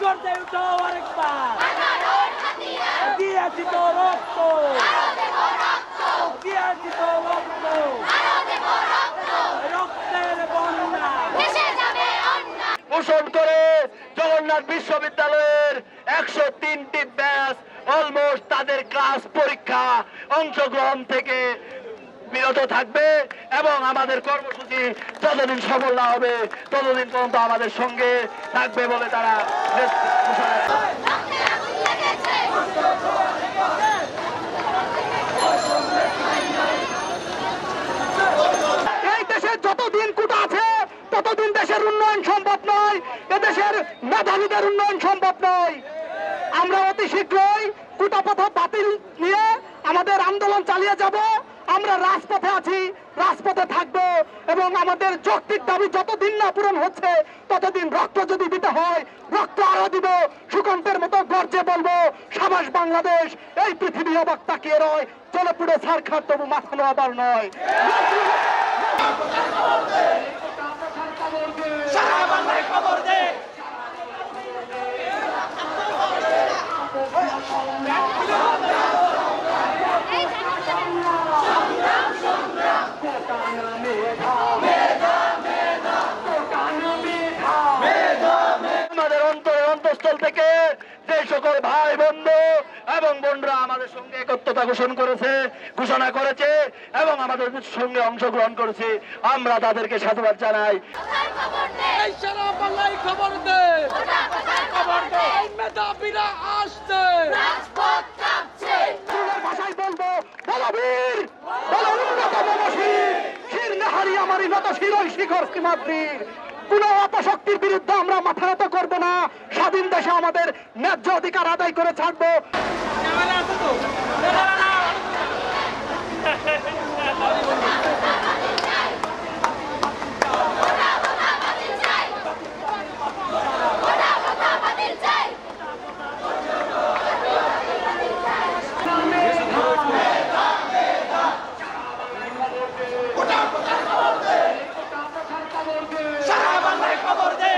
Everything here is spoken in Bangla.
গর্জে উঠো আরেকবার, দিয়েছি তো রক্ত, দিয়েছি তো রক্ত, রক্তের বন্যা পোষণ করে জগন্নাথ বিশ্ববিদ্যালয়ের 103টি ব্যাচ অলমোস্ট তাদের ক্লাস পরীক্ষা অংশগ্রহণ থেকে বিরত থাকবে এবং আমাদের কর্মসূচি যতদিন সফল না হবে ততদিন পর্যন্ত আমাদের সঙ্গে থাকবে বলে তারা এই দেশে যতদিন কোটা আছে ততদিন দেশের উন্নয়ন সম্ভব নয়, এদেশের মেধাবীদের উন্নয়ন সম্ভব নয়। আমরা অতি শীঘ্রই কোটা প্রথা বাতিল নিয়ে আমাদের আন্দোলন চালিয়ে যাব। আমরা রাজপথে আছি, রাজপথে থাকবো এবং আমাদের যৌক্তিক দাবি যতদিন না পূরণ হচ্ছে ততদিন রক্ত যদি দিতে হয় রক্ত আরো দিব। সুকান্তের মতো গর্জে বলবো, সাবাস বাংলাদেশ, এই পৃথিবী অবাক তাকিয়ে রয়, চলে পুরো ছাড়খাড় তবু মাথা নোয়াবার নয়। সারা বাংলায় খবর দে, আমাদের অন্তঃস্থল থেকে যে সকল ভাই বন্ধু এবং বোনরা আমাদের সঙ্গে একত্রতা ঘোষণা করেছে এবং আমাদের সঙ্গে অংশগ্রহণ করেছে, আমরা তাদেরকে সাধুবাদ জানাই। সারা বাংলায় খবর দে, মেধাবীরা আসছে, ভাষায় বলবো, বলো বীর, বলো উন্নত মনশীল, শির নেহারি আমারই নত শিরই শিখর সীমাদ্রির। কোন অপশক্তির বিরুদ্ধে আমরা মাথা নত করবো না, স্বাধীন দেশে আমাদের ন্যায্য অধিকার আদায় করে ছাড়বো। সারা বাংলায় খবর দে,